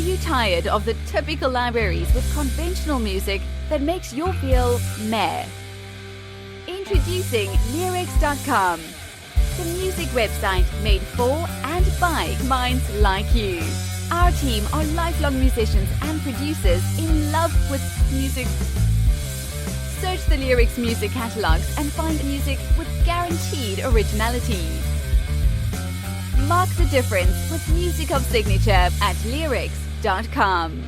you tired of the typical libraries with conventional music that makes you feel meh? Introducing Leerecs.com, the music website made for and by minds like you. Our team are lifelong musicians and producers in love with music. Search the Leerecs music catalogs and find music with guaranteed originality. Mark the difference with music of signature at Leerecs.com.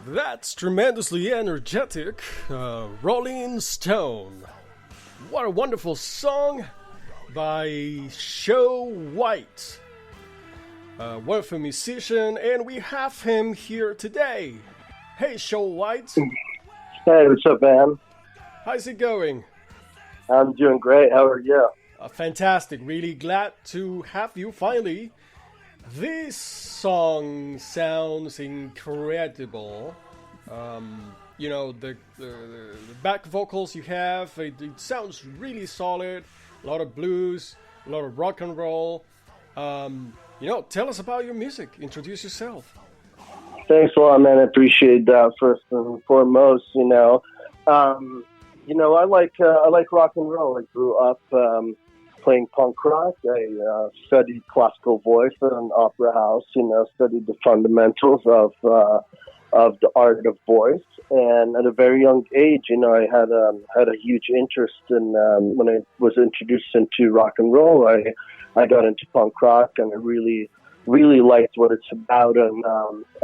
That's tremendously energetic, Rolling Stone. What a wonderful song by Whight, a wonderful musician, and we have him here today. Hey, Whight. Hey, what's up, man? How's it going? I'm doing great. How are you? Fantastic. Really glad to have you finally. This song sounds incredible. You know, the back vocals you have, it sounds really solid. A lot of blues, a lot of rock and roll. You know, tell us about your music. Introduce yourself. Thanks a lot, man. I appreciate that first and foremost. I like rock and roll. I grew up playing punk rock. I studied classical voice at an opera house. Studied the fundamentals of the art of voice. And at a very young age, I had a huge interest in when I was introduced into rock and roll. I got into punk rock, and I really liked what it's about, and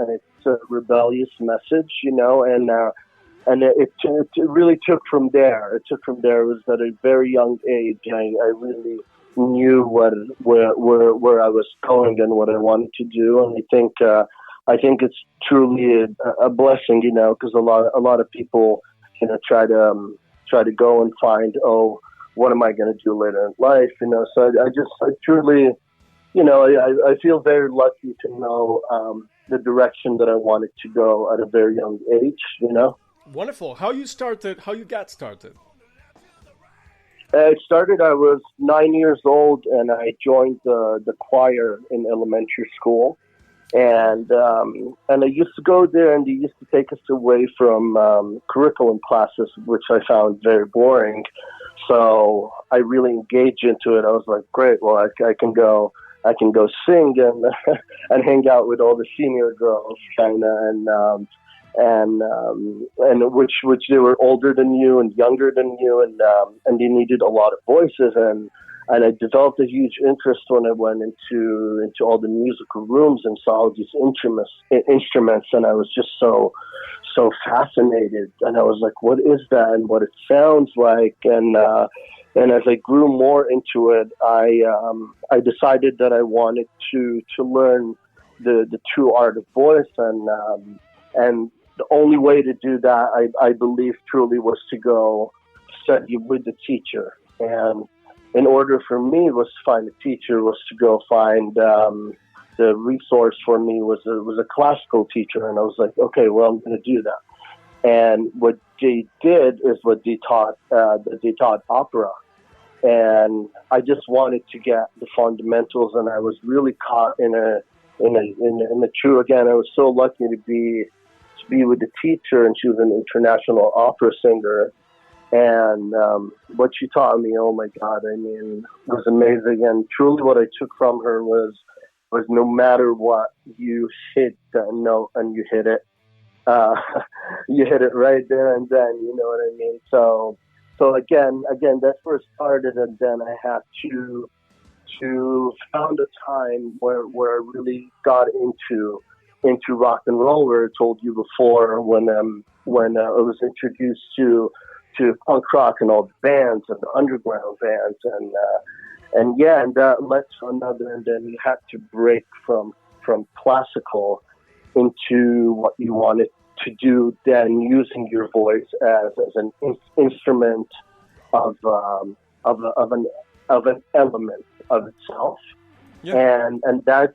it's a rebellious message, and it really took from there. It was at a very young age. I really knew where I was going and what I wanted to do, and I think it's truly a blessing, because a lot of people, try to go and find, what am I going to do later in life, So I truly, I feel very lucky to know the direction that I wanted to go at a very young age, Wonderful. How you got started? I was 9 years old, and I joined the choir in elementary school. And I used to go there, and they used to take us away from curriculum classes, which I found very boring. So I really engaged into it. I was like, great, well, I can go sing and and hang out with all the senior girls, kind of, and which they were older than you and younger than you, and they needed a lot of voices, and I developed a huge interest when I went into all the musical rooms and saw all these instruments, and I was just so fascinated, and I was like, what is that, and what it sounds like, and as I grew more into it, I decided that I wanted to learn the true art of voice, and the only way to do that, I believe truly, was to go study with the teacher. And in order for me was to find a teacher, was to go find the resource for me was a classical teacher. And I was like, okay, well, I'm going to do that. And what they did is what they taught opera. And I just wanted to get the fundamentals, and I was really caught in a true, again, I was so lucky to be with the teacher, and she was an international opera singer, and what she taught me, oh my God, I mean, was amazing. And truly what I took from her was no matter what, you hit that note and you hit it. You hit it right there and then, you know what I mean? So again, that's where it started, and then I had to found a time where I really got into rock and roll, where I told you before, when I was introduced to into punk rock and all the bands and the underground bands, and that led to another. And then you had to break from classical into what you wanted to do, then using your voice as an instrument of an element of itself. Yeah. And that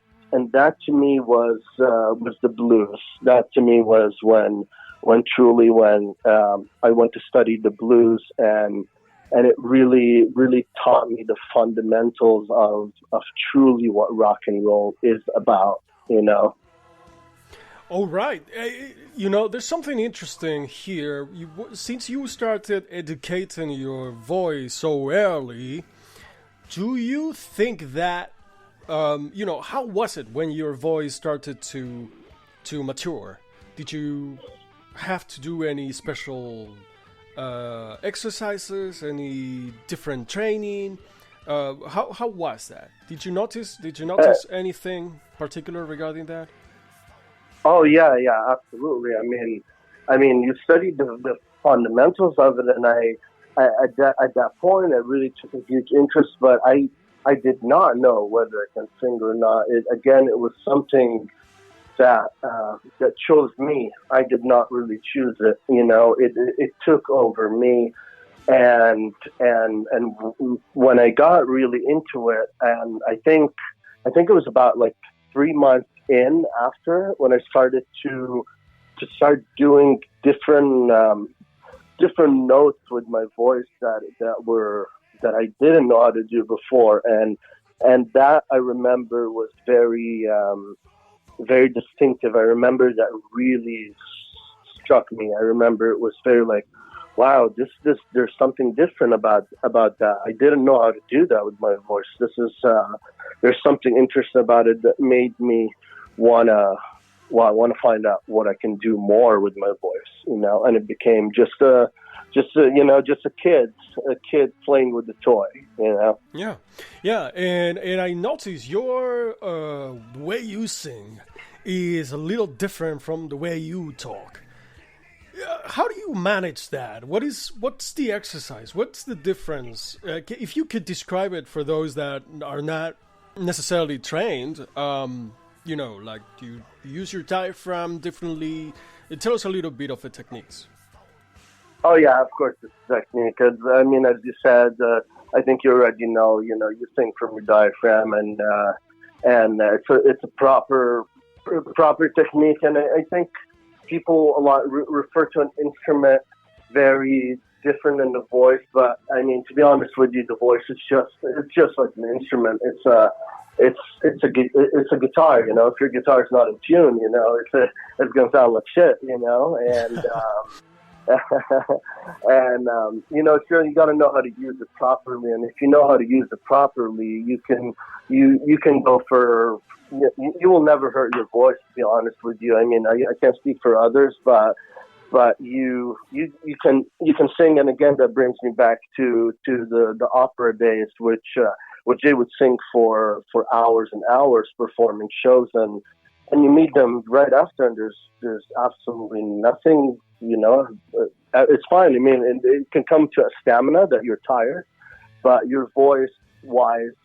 to me was the blues. That to me was when I went to study the blues, and it really taught me the fundamentals of truly what rock and roll is about, you know. Oh, right. You know, there's something interesting here. Since you started educating your voice so early, do you think that, you know, how was it when your voice started to mature? Did you have to do any special exercises, any different training? How was that? Did you notice anything particular regarding that? Oh yeah, absolutely. I mean, you studied the fundamentals of it, and I at that point I really took a huge interest, but I did not know whether I can sing or not. It was something that chose me. I did not really choose it. You know, it took over me, and when I got really into it, and I think it was about like 3 months in after when I started to start doing different notes with my voice that I didn't know how to do before, and that I remember was very very distinctive. I remember that really struck me. I remember it was very like, wow, this there's something different about that. I didn't know how to do that with my voice. There's something interesting about it that made me wanna find out what I can do more with my voice, you know. And it became just a kid playing with the toy, you know. Yeah, and I noticed your way you sing is a little different from the way you talk. How do you manage that? What's the exercise? What's the difference? If you could describe it for those that are not necessarily trained, you know, like you use your diaphragm differently. Tell us a little bit of the techniques. Oh yeah, of course it's technique. Cause, I mean, as you said, I think you already know. You know, you sing from your diaphragm, and it's a proper technique. And I think people a lot refer to an instrument very different than the voice. But I mean, to be honest with you, the voice is just like an instrument. It's a guitar, you know. If your guitar's not in tune, you know, it's gonna sound like shit, you know. And you know, sure, you got to know how to use it properly. And if you know how to use it properly, you can go for. You will never hurt your voice. To be honest with you, I mean, I can't speak for others, but you can sing. And again, that brings me back to the opera days, which they would sing for hours and hours performing shows, and you meet them right after, and there's absolutely nothing, you know. It's fine. I mean, it can come to a stamina that you're tired, but your voice wise,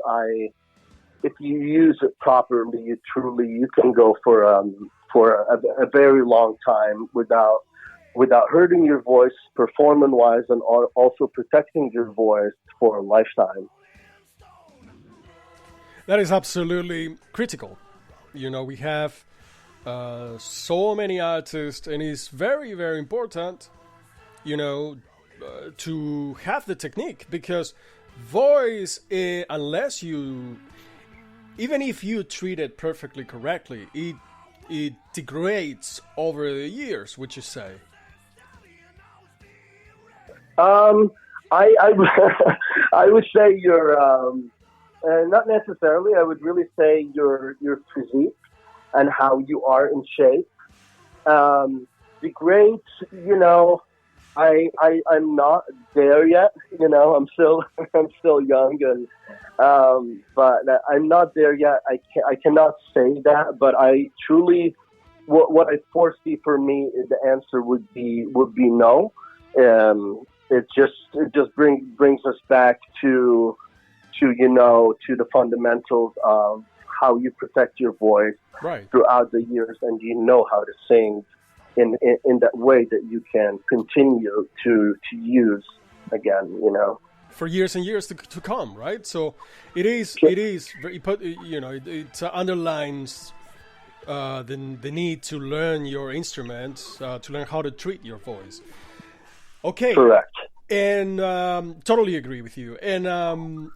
if you use it properly, you can go for a very long time without hurting your voice performance wise, and also protecting your voice for a lifetime. That is absolutely critical. You know, we have so many artists, and it's very, very important, you know, to have the technique, because voice, unless you, even if you treat it perfectly correctly, it degrades over the years, would you say? I would say not necessarily. I would really say your physique and how you are in shape. Degrades, you know, I'm not there yet. You know, I'm still young, and but I'm not there yet. I cannot say that, but I truly, what I foresee for me, the answer would be no. brings us back to the fundamentals of how you protect your voice throughout the years, and you know how to sing in that way that you can continue to use again, for years and years to come, right? So it is very, it underlines the need to learn your instrument, to learn how to treat your voice. Okay, correct. And totally agree with you. And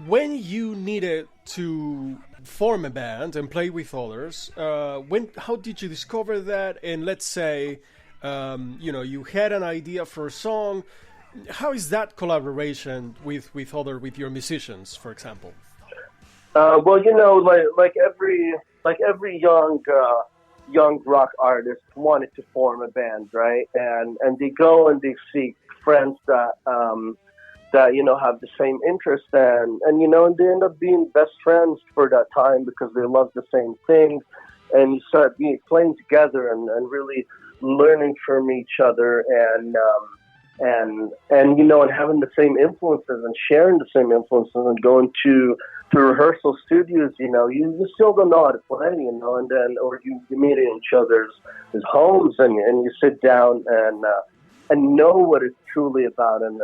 when you needed to form a band and play with others, how did you discover that? And let's say, you had an idea for a song. How is that collaboration with your musicians, for example? Well, like every young rock artist wanted to form a band, right? And they go and they seek friends that have the same interest, and they end up being best friends for that time because they love the same things, and you start playing together and really learning from each other, and having the same influences and sharing the same influences and going to rehearsal studios, you still don't know how to play, and then, or you meet in each other's homes and you sit down and know what it's truly about, and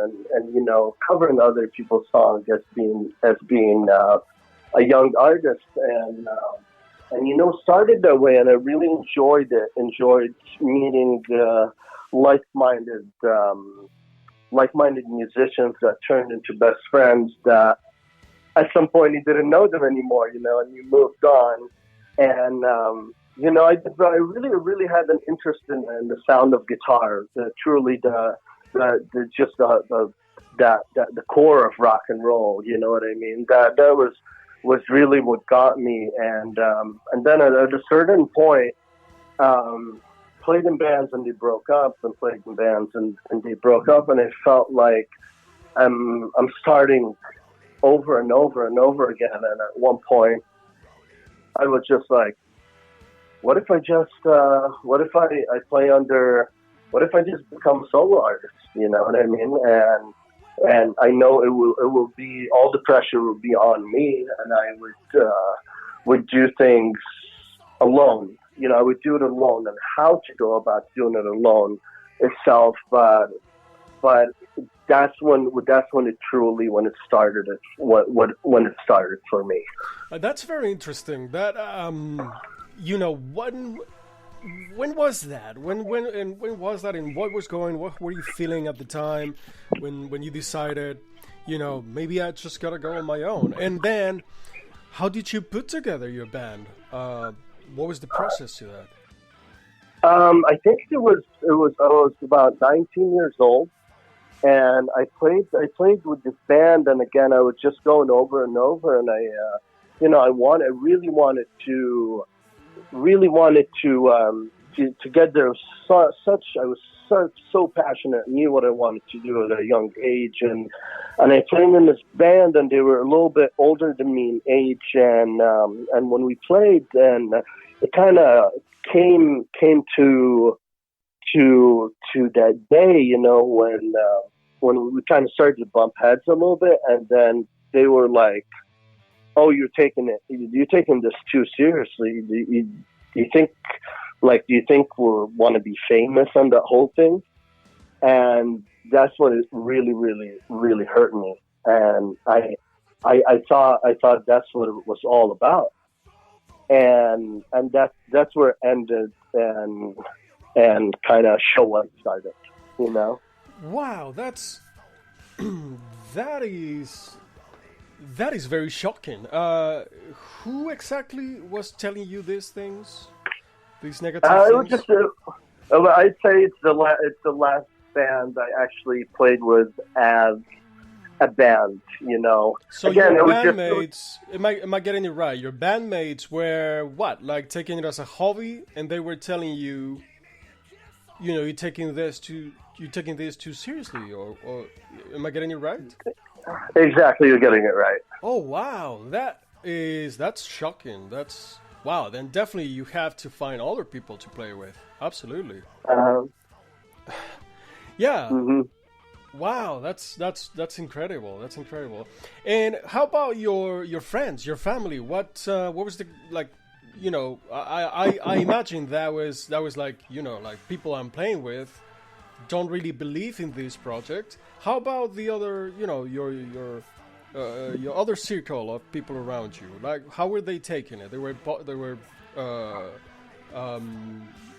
covering other people's songs as being a young artist, and started that way, and I really enjoyed meeting like-minded musicians that turned into best friends that at some point you didn't know them anymore, and you moved on, and I really had an interest in the sound of guitar, the core of rock and roll. You know what I mean? That was really what got me, and then at a certain point, played in bands and they broke up, and played in bands and they broke up, and it felt like I'm starting over and over and over again. And at one point, I was just like, what if I just become a solo artist? You know what I mean? And I know it will be, all the pressure will be on me, and I would do things alone. I would do it alone, and how to go about doing it alone itself. But that's when it truly, when it started for me. That's very interesting. That when was that? When was that? And what were you feeling at the time when you decided, maybe I just gotta go on my own? And then, how did you put together your band? What was the process to that? I think I was about 19 years old, and I played with this band, and again I was just going over and over, and I really wanted to get there. I was so passionate, knew what I wanted to do at a young age, and I played in this band, and they were a little bit older than me in age, and when we played, and it kind of came to that day, when we kind of started to bump heads a little bit, and then they were like, "Oh, you're taking this too seriously. Do you think we want to be famous on that whole thing?" And that's what it really, really, really hurt me. And I thought that's what it was all about. And that's where it ended, and kind of Show White started. Wow, that is very shocking. Who exactly was telling you these things? These negative things? It was just I'd say it's the last band I actually played with as a band. So again, your bandmates, am I getting it right? Your bandmates were what? Like taking it as a hobby, and they were telling you, you're taking this too seriously, or am I getting it right? Exactly, you're getting it right. Oh wow, that's shocking. Wow. Then definitely you have to find other people to play with. Absolutely. Yeah. Mm-hmm. Wow, that's incredible. That's incredible. And how about your friends, your family? What was the like? You know, I imagine that was like, you know, like people I'm playing with don't really believe in this project. How about the other, you know, your other circle of people around you? Like, how were they taking it? They were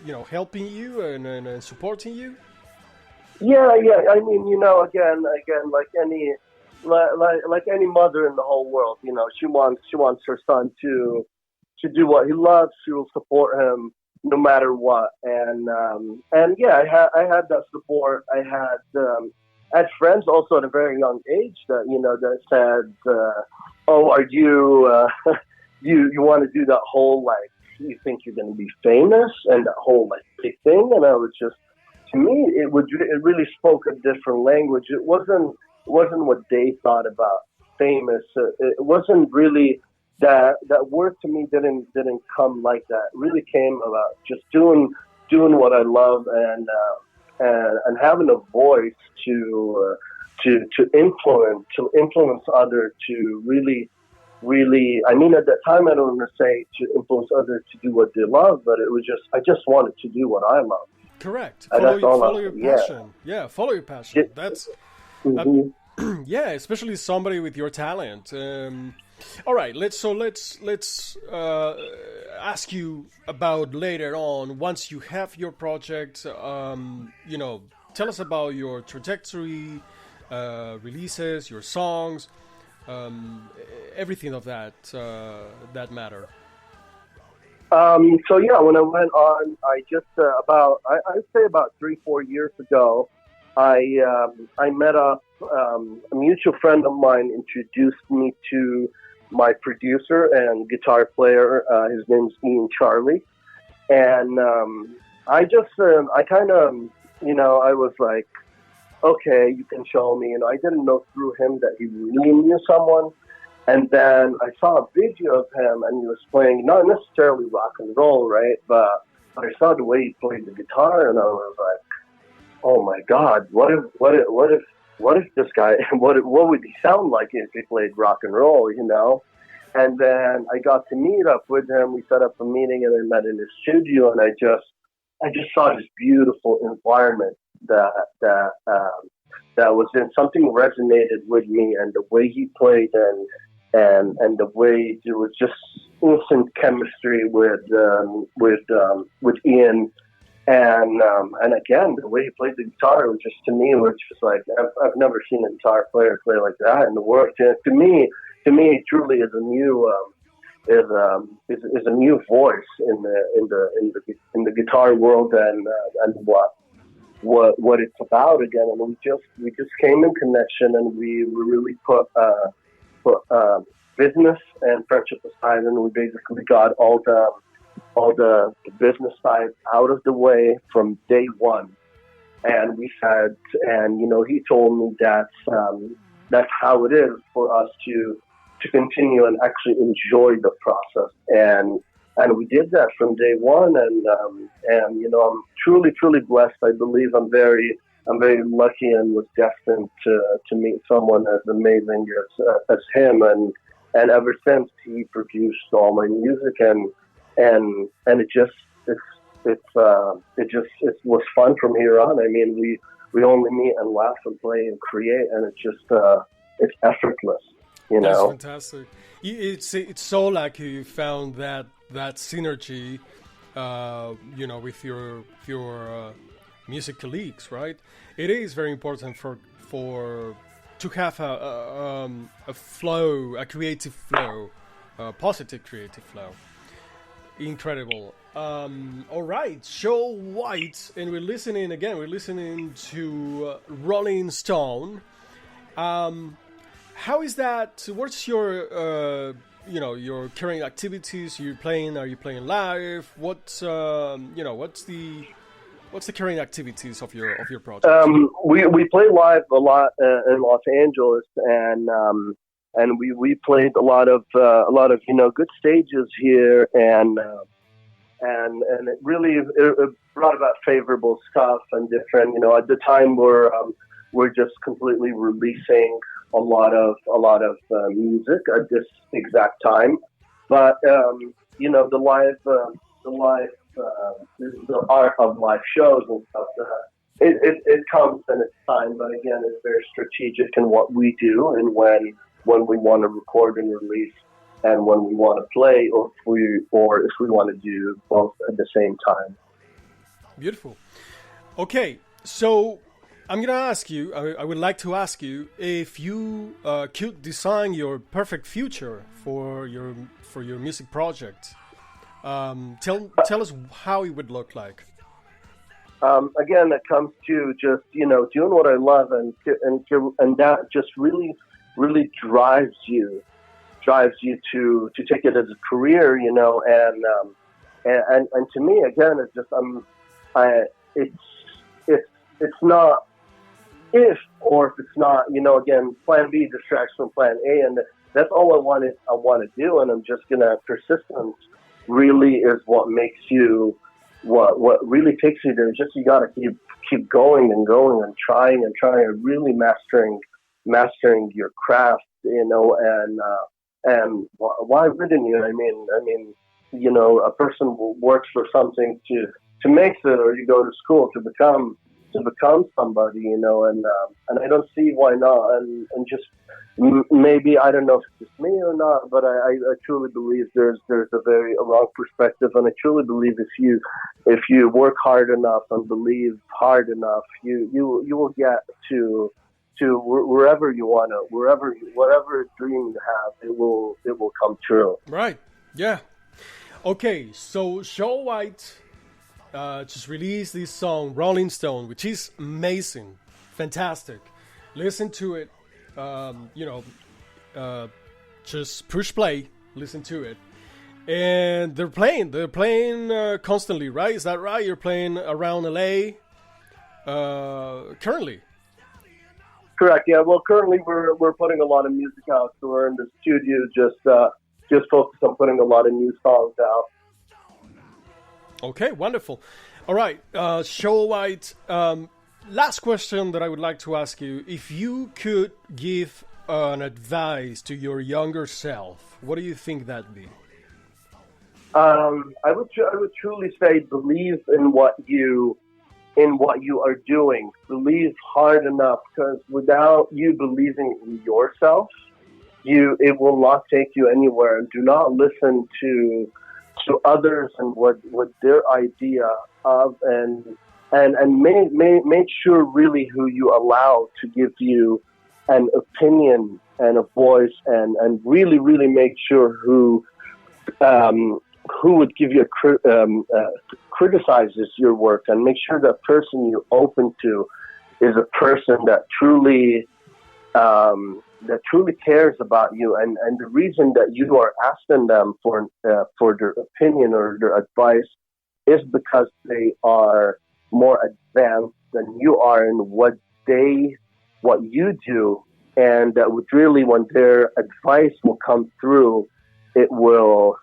you know, helping you and supporting you. Yeah, yeah. I mean, you know, again, like any mother in the whole world, you know, she wants her son to do what he loves. She will support him no matter what. And yeah, I had that support. I had friends also at a very young age that, you know, that said, "Oh, are you you want to do that whole, like, you think you're going to be famous and that whole like big thing?" And I was just, to me, it really spoke a different language. It wasn't what they thought about famous. It wasn't really that word to me didn't come like that. It really came about just doing what I love and having a voice to influence others to really. I mean, at that time, I don't want to say to influence others to do what they love, but it was just, I just wanted to do what I love. Correct. And Follow your passion. Yeah, follow your passion. Yeah. That's Mm-hmm. yeah, especially somebody with your talent. All right, let's ask you about later on, once you have your project. You know, tell us about your trajectory, releases, your songs, everything of that matter. So yeah, when I went on, I just I'd say about 3-4 years ago, I met up. A mutual friend of mine introduced me to my producer and guitar player. His name's Ian Charlie, and I kind of, you know, I was like, okay, you can show me. And I didn't know through him that he really knew someone. And then I saw a video of him, and he was playing not necessarily rock and roll, right? But I saw the way he played the guitar, and I was like, oh my God, what if this guy, what would he sound like if he played rock and roll, you know? And then I got to meet up with him. We set up a meeting, and I met in his studio, and I just saw this beautiful environment that was in, something resonated with me, and the way he played, and the way there was just instant chemistry with Ian. And again, the way he played the guitar was just, to me, it was just like, I've never seen a guitar player play like that in the world. To me, it truly is a new is a new voice in the guitar world, and what it's about again. And we just came in connection, and we really put business and friendship aside, and we basically got all the business side out of the way from day one. And we said, and you know, he told me that's how it is for us to continue and actually enjoy the process. And we did that from day one. And you know, I'm truly blessed. I believe I'm very lucky and was destined to meet someone as amazing as him. And ever since, he produced all my music, and it was fun from here on. I mean, we only meet and laugh and play and create, and it's effortless, you know. That's fantastic. It's so lucky you found that synergy, you know, with your music colleagues, right? It is very important for to have a flow, a creative flow, a positive creative flow. Incredible. All right, show Whight, and we're listening to Rolling Stone. How is that? What's your your current activities? Are you playing live? What's the current activities of your project? We play live a lot in Los Angeles, and we played a lot of you know, good stages here, and it really it brought about favorable stuff and different, you know. At the time, we're we're just completely releasing a lot of music at this exact time. But you know, the art of live shows and stuff. It comes in its time, but again, it's very strategic in what we do and when we want to record and release, and when we want to play, or if we want to do both at the same time. Beautiful. Okay, so I'm gonna ask you. I would like to ask you if you could design your perfect future for your music project. Tell us how it would look like. Again, it comes to just, you know, doing what I love, and that just really drives you to take it as a career, you know, and to me, again, it's just it's not if it's not, you know, again, plan B distracts from plan A, and that's all I want to do, and I'm just gonna persistence really is what makes you. What really takes you there is just you got to keep going and trying and really mastering your craft, you know, and why wouldn't you? I mean, you know, a person works for something to make it, or you go to school to become somebody, you know, and I don't see why not, and just maybe, I don't know if it's just me or not, but I truly believe there's a wrong perspective, and I truly believe if you work hard enough and believe hard enough, you will get to wherever you want to, whatever dream you have, it will come true. Right. Yeah. Okay. So Whight just released this song Rolling Stone, which is amazing, fantastic. Listen to it. You know, just push play, listen to it, and they're playing constantly, right? Is that right? You're playing around LA currently. Correct. Yeah. Well, currently we're putting a lot of music out, so we're in the studio just focused on putting a lot of new songs out. Okay, wonderful. All right, White. Last question that I would like to ask you: if you could give an advice to your younger self, what do you think that'd be? I would truly say believe in what you are doing. Believe hard enough, because without you believing in yourself, it will not take you anywhere. And do not listen to others and what their idea of and make sure really who you allow to give you an opinion and a voice, and really make sure who would give you criticizes your work, and make sure that person you're open to is a person that truly cares about you, and the reason that you are asking them for their opinion or their advice is because they are more advanced than you are in what you do, and that would really, when their advice will come through, it will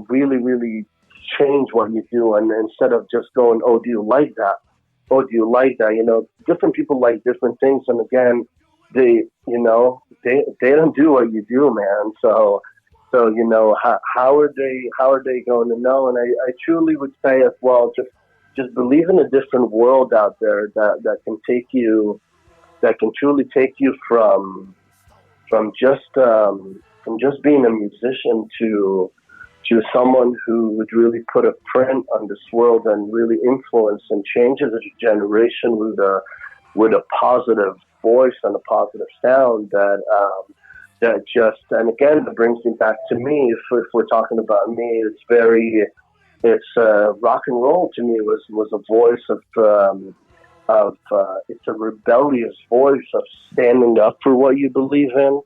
really change what you do. And instead of just going, oh, do you like that? Oh, do you like that? You know, different people like different things, and again, they don't do what you do, man. So you know, how are they going to know? And I truly would say as well, just believe in a different world out there that can truly take you from just being a musician to someone who would really put a print on this world and really influence and change a generation with a positive voice and a positive sound that just, and again, it brings me back to me. If we're talking about me, it's rock and roll to me was a voice of it's a rebellious voice of standing up for what you believe in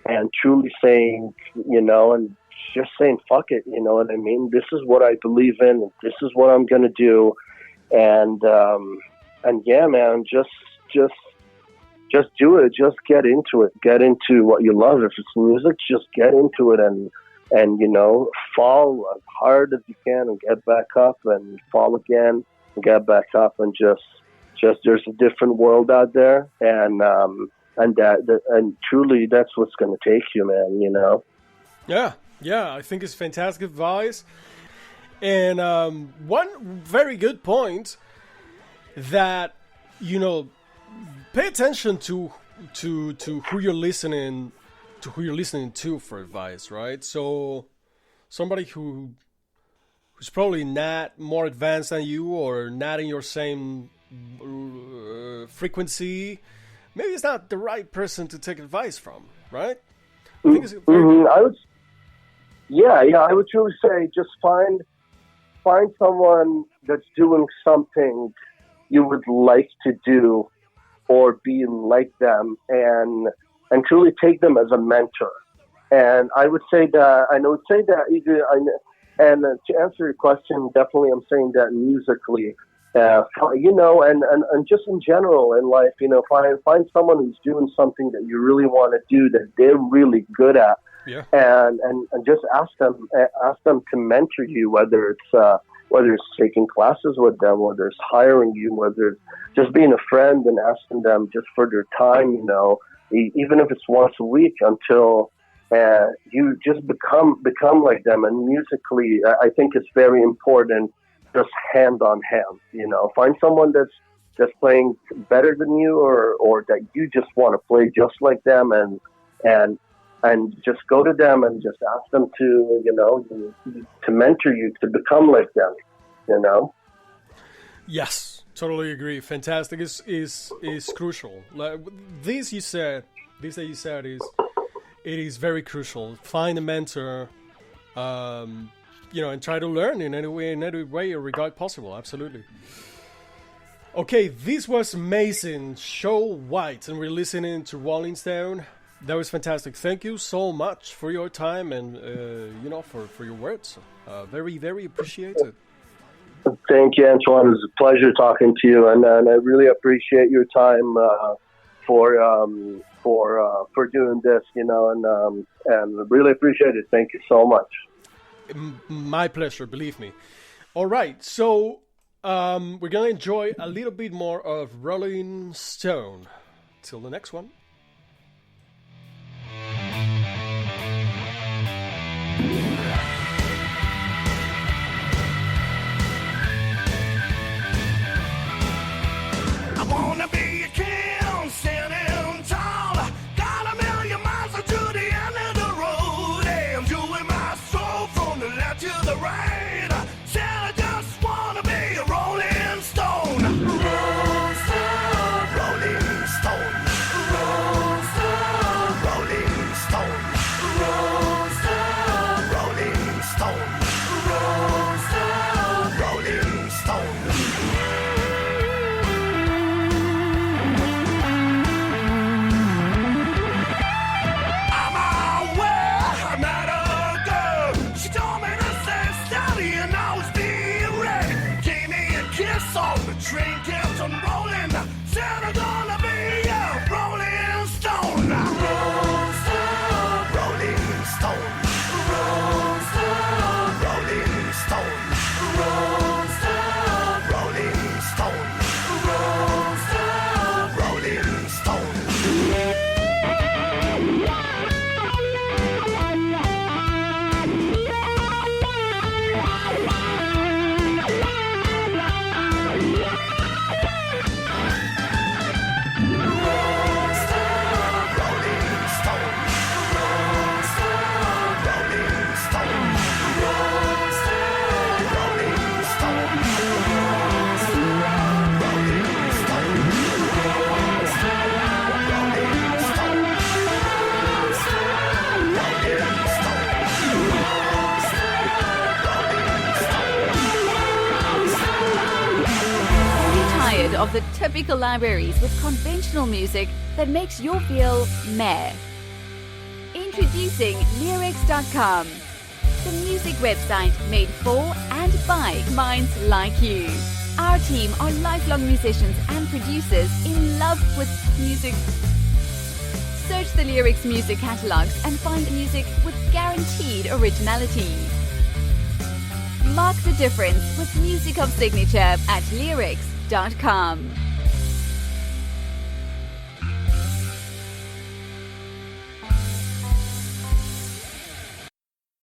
and truly saying, you know, and just saying fuck it, you know what I mean? This is what I believe in, and this is what I'm gonna do, and yeah, man, just do it. Just get into it. Get into what you love. If it's music, just get into it and you know, fall as hard as you can and get back up and fall again and get back up and just just there's a different world out there, and truly that's what's going to take you, man. You know. Yeah, I think it's fantastic advice, and one very good point that, you know, pay attention to who you're listening to for advice, right? So somebody who's probably not more advanced than you or not in your same frequency, maybe it's not the right person to take advice from, right? I think it's very I would truly say just find someone that's doing something you would like to do or be like them, and truly take them as a mentor. And I would say that, and to answer your question, definitely I'm saying that musically, you know, and just in general in life, you know, find someone who's doing something that you really want to do, that they're really good at. Yeah. And just ask them to mentor you, whether it's taking classes with them, whether it's hiring you, whether it's just being a friend and asking them just for their time, you know, even if it's once a week, until you just become like them. And musically, I think it's very important, just hand on hand, you know, find someone that's playing better than you, or that you just want to play just like them, and just go to them and just ask them to, you know, to mentor you, to become like them, you know? Yes, totally agree. Fantastic is crucial. Like this that you said it is very crucial. Find a mentor, you know, and try to learn in any way or regard possible. Absolutely. Okay, this was amazing. Show White, and we're listening to Rolling Stone. That was fantastic. Thank you so much for your time and, you know, for your words. Very, very appreciated. Thank you, Antoine. It was a pleasure talking to you, and I really appreciate your time for doing this, you know, and really appreciate it. Thank you so much. My pleasure, believe me. All right, so we're going to enjoy a little bit more of Rolling Stone. Till the next one. I wanna be a king, standing tall. Got 1,000,000 miles to the end of the road. I'm doing my stroll from the left to the right. Said I just wanna be a rolling stone. Rolling stone, rolling stone, rolling stone, rolling stone, rolling stone, rolling stone, rolling stone, rolling stone. Train kept on rolling. Said I'm gonna be a rolling stone. Rolling stone, rolling stone, rolling stone, rolling stone, rolling stone, rolling stone, rolling stone, rolling stone. Of the typical libraries with conventional music that makes you feel meh. Introducing Leerecs.com, the music website made for and by minds like you. Our team are lifelong musicians and producers in love with music. Search the Leerecs music catalogs and find music with guaranteed originality. Mark the difference with music of signature at Leerecs.com.